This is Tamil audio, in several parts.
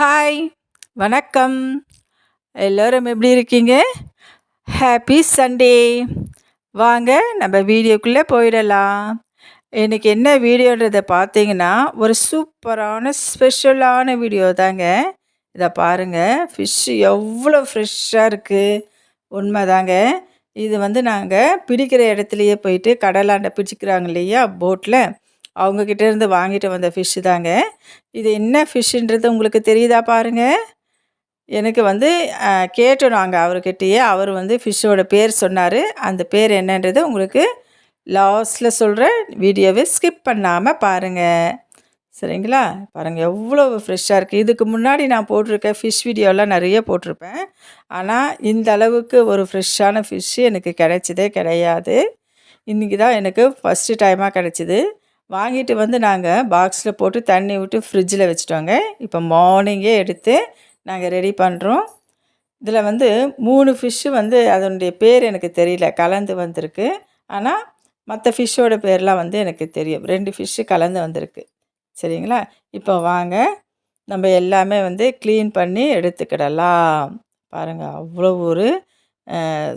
ஹாய், வணக்கம். எல்லோரும் எப்படி இருக்கீங்க? Happy Sunday. வாங்க நம்ம வீடியோக்குள்ளே போயிடலாம். இன்றைக்கி என்ன வீடியோன்றதை பார்த்தீங்கன்னா, ஒரு சூப்பரான ஸ்பெஷலான வீடியோ தாங்க. இதை பாருங்கள், ஃபிஷ்ஷு எவ்வளோ ஃப்ரெஷ்ஷாக இருக்குது. உண்மைதாங்க. இது நாங்கள் பிடிக்கிற இடத்துலையே போயிட்டு கடலாண்ட பிடிச்சிக்கிறாங்க இல்லையா போட்டில், அவங்கக்கிட்டேருந்து வாங்கிட்டு வந்த ஃபிஷ்ஷு தாங்க. இது என்ன ஃபிஷ்ஷுன்றது உங்களுக்கு தெரியுதா பாருங்கள். எனக்கு கேட்டோம் நாங்கள் அவர்கிட்டயே. அவர் ஃபிஷ்ஷோட பேர் சொன்னார். அந்த பேர் என்னன்றது உங்களுக்கு லாஸ்ட்டில் சொல்கிறேன். வீடியோவை ஸ்கிப் பண்ணாமல் பாருங்கள், சரிங்களா? பாருங்கள் எவ்வளோ ஃப்ரெஷ்ஷாக இருக்குது. இதுக்கு முன்னாடி நான் போட்டிருக்க ஃபிஷ் வீடியோலாம் நிறைய போட்டிருப்பேன். ஆனால் இந்த அளவுக்கு ஒரு ஃப்ரெஷ்ஷான ஃபிஷ்ஷு எனக்கு கிடைச்சதே கிடையாது. இன்றைக்கி தான் எனக்கு ஃபஸ்ட்டு டைமாக கிடச்சிது. வாங்கிட்டு நாங்கள் பாக்ஸில் போட்டு தண்ணி விட்டு ஃப்ரிட்ஜில் வச்சுட்டோங்க. இப்போ மார்னிங்கே எடுத்து நாங்கள் ரெடி பண்ணுறோம். இதில் 3 ஃபிஷ்ஷு அதனுடைய பேர் எனக்கு தெரியல, கலந்து வந்திருக்கு. ஆனால் மற்ற ஃபிஷ்ஷோட பேர்லாம் எனக்கு தெரியும். 2 ஃபிஷ்ஷு கலந்து வந்திருக்கு, சரிங்களா? இப்போ வாங்க நம்ம எல்லாமே க்ளீன் பண்ணி எடுத்துக்கிடலாம். பாருங்கள், அவ்வளோ ஒரு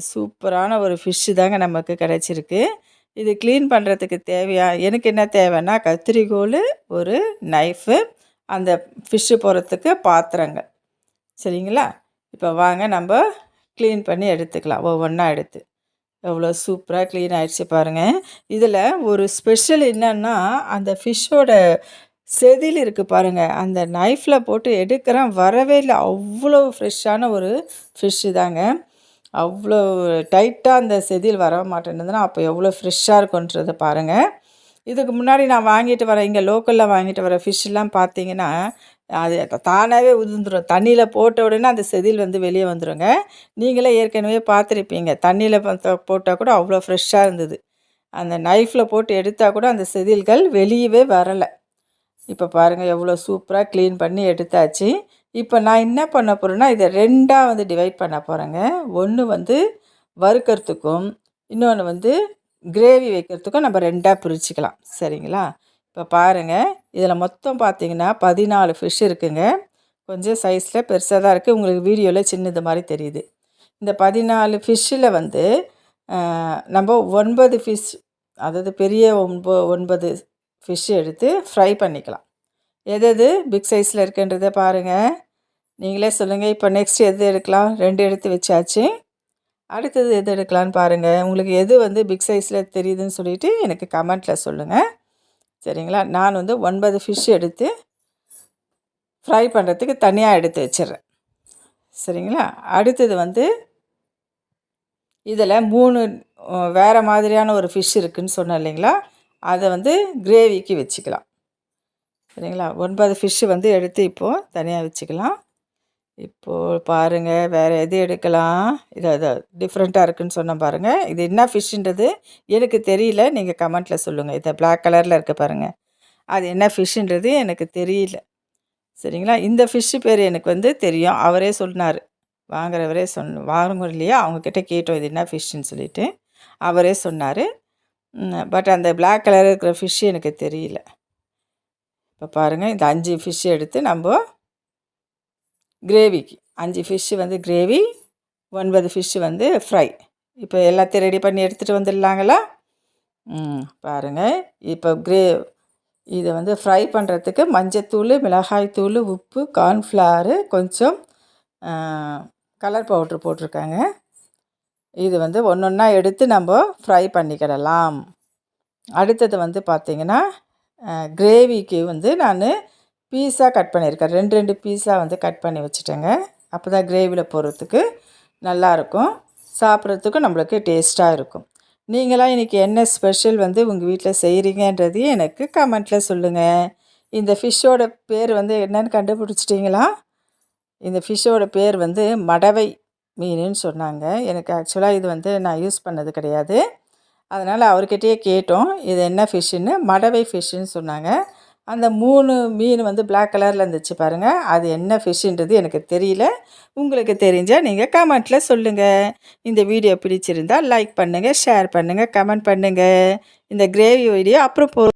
சூப்பரான ஒரு ஃபிஷ்ஷு தாங்க நமக்கு கிடச்சிருக்கு. இது க்ளீன் பண்ணுறதுக்கு எனக்கு என்ன தேவைன்னா, கத்திரிக்கோல், ஒரு நைஃபு, அந்த ஃபிஷ்ஷு போடுறதுக்கு பாத்திரங்கள், சரிங்களா? இப்போ வாங்க நம்ம க்ளீன் பண்ணி எடுத்துக்கலாம். ஒவ்வொன்றா எடுத்து எவ்வளோ சூப்பராக க்ளீன் ஆகிடுச்சு பாருங்கள். இதில் ஒரு ஸ்பெஷல் என்னன்னா, அந்த ஃபிஷ்ஷோட செதில் இருக்குது பாருங்கள். அந்த நைஃப்பில் போட்டு எடுக்கிறேன், வரவே இல்லை. அவ்வளோ ஃப்ரெஷ்ஷான ஒரு ஃபிஷ்ஷு தாங்க. அவ்வளோ டைட்டாக அந்த செதில் வர மாட்டேன்னுதுன்னா அப்போ எவ்வளோ ஃப்ரெஷ்ஷாக இருக்குன்றதை பாருங்கள். இதுக்கு முன்னாடி நான் வாங்கிட்டு வரேன், இங்கே லோக்கலில் வாங்கிட்டு வர ஃபிஷ்ஷெல்லாம் பார்த்தீங்கன்னா, அது தானாகவே உதிர்ந்துடும். தண்ணியில் போட்ட உடனே அந்த செதில் வெளியே வந்துடுங்க. நீங்களே ஏற்கனவே பார்த்துருப்பீங்க. தண்ணியில் போட்டால் கூட அவ்வளோ ஃப்ரெஷ்ஷாக இருந்தது. அந்த நைஃப்பில் போட்டு எடுத்தால் கூட அந்த செதில்கள் வெளியவே வரலை. இப்போ பாருங்கள் எவ்வளோ சூப்பராக க்ளீன் பண்ணி எடுத்தாச்சு. இப்போ நான் என்ன பண்ண போகிறேன்னா, இதை 2ஆக டிவைட் பண்ண போகிறேங்க. ஒன்று வறுக்கிறதுக்கும், இன்னொன்று கிரேவி வைக்கிறதுக்கும் நம்ம 2ஆக பிரிச்சுக்கலாம், சரிங்களா? இப்போ பாருங்கள், இதில் மொத்தம் பார்த்திங்கன்னா 14 ஃபிஷ் இருக்குங்க. கொஞ்சம் சைஸில் பெருசாக தான் இருக்குது. உங்களுக்கு வீடியோவில் சின்னது மாதிரி தெரியுது. இந்த 14 ஃபிஷ்ஷில் நம்ம 9 ஃபிஷ், அதாவது பெரிய 9 ஃபிஷ்ஷு எடுத்து ஃப்ரை பண்ணிக்கலாம். எது பிக் சைஸில் இருக்குன்றதை பாருங்கள், நீங்களே சொல்லுங்கள். இப்போ நெக்ஸ்ட் எது எடுக்கலாம்? 2 எடுத்து வச்சாச்சு. அடுத்தது எது எடுக்கலான்னு பாருங்கள். உங்களுக்கு எது பிக் சைஸில் தெரியுதுன்னு சொல்லிவிட்டு எனக்கு கமெண்ட்டில் சொல்லுங்கள், சரிங்களா? நான் 9 ஃபிஷ் எடுத்து ஃப்ரை பண்ணுறதுக்கு தனியாக எடுத்து வச்சிட்றேன், சரிங்களா? அடுத்தது இதில் 3 வேறு மாதிரியான ஒரு ஃபிஷ் இருக்குதுன்னு சொன்னேன் இல்லைங்களா? அதை கிரேவிக்கு வச்சுக்கலாம், சரிங்களா? 9 ஃபிஷ்ஷு எடுத்து இப்போது தனியாக வச்சுக்கலாம். இப்போது பாருங்கள், வேறு எது எடுக்கலாம்? இது டிஃப்ரெண்ட்டாக இருக்குதுன்னு சொன்ன பாருங்கள். இது என்ன ஃபிஷ்ஷுன்றது எனக்கு தெரியல, நீங்கள் கமெண்ட்டில் சொல்லுங்கள். இதை பிளாக் கலரில் இருக்க பாருங்கள், அது என்ன ஃபிஷ்ஷுன்றது எனக்கு தெரியல, சரிங்களா? இந்த ஃபிஷ்ஷு பேர் எனக்கு தெரியும். அவரே சொன்னார், வாங்குறவரே வாங்குறோம் இல்லையா, அவங்கக்கிட்ட கேட்டோம் இது என்ன ஃபிஷ்ஷுன்னு சொல்லிவிட்டு. அவரே சொன்னார். பட் அந்த பிளாக் கலர் இருக்கிற ஃபிஷ்ஷு எனக்கு தெரியல. இப்போ பாருங்கள், இந்த 5 ஃபிஷ்ஷு எடுத்து நம்ம கிரேவிக்கு, 5 ஃபிஷ்ஷு கிரேவி, 9 ஃபிஷ்ஷு ஃப்ரை. இப்போ எல்லாத்தையும் ரெடி பண்ணி எடுத்துகிட்டு வந்துடலாங்களா? பாருங்கள், இப்போ இதை ஃப்ரை பண்ணுறதுக்கு மஞ்சத்தூள், மிளகாய்த்தூள், உப்பு, கார்ன்ஃப்ளவரு, கொஞ்சம் கலர் பவுட்ரு போட்டிருக்காங்க. இது ஒன்று ஒன்றா எடுத்து நம்ம ஃப்ரை பண்ணிக்கிடலாம். அடுத்தது பார்த்திங்கன்னா, கிரேவிக்கு நான் பீஸாக கட் பண்ணியிருக்கேன். 2 பீஸாக கட் பண்ணி வச்சுட்டேங்க. அப்போ தான் கிரேவியில் போடுறதுக்கு நல்லாயிருக்கும், சாப்பிட்றதுக்கும் நம்மளுக்கு டேஸ்ட்டாக இருக்கும். நீங்களாம் இன்றைக்கி என்ன ஸ்பெஷல் உங்கள் வீட்டில் செய்கிறீங்கன்றதையும் எனக்கு கமெண்ட்டில் சொல்லுங்கள். இந்த ஃபிஷ்ஷோட பேர் என்னென்னு கண்டுபிடிச்சிட்டிங்களா? இந்த ஃபிஷ்ஷோட பேர் மடவை மீனுன்னு சொன்னாங்க. எனக்கு ஆக்சுவலாக இது நான் யூஸ் பண்ணது கிடையாது. அதனால் அவர்கிட்டயே கேட்டோம், இது என்ன ஃபிஷ்ஷுன்னு. மடவை ஃபிஷ்ஷுன்னு சொன்னாங்க. அந்த 3 மீன் பிளாக் கலரில் இருந்துச்சு பாருங்கள், அது என்ன ஃபிஷ்ஷுன்றது எனக்கு தெரியல. உங்களுக்கு தெரிஞ்சால் நீங்கள் கமெண்ட்டில் சொல்லுங்கள். இந்த வீடியோ பிடிச்சிருந்தால் லைக் பண்ணுங்கள், ஷேர் பண்ணுங்கள், கமெண்ட் பண்ணுங்கள். இந்த கிரேவி வீடியோ அப்புறம்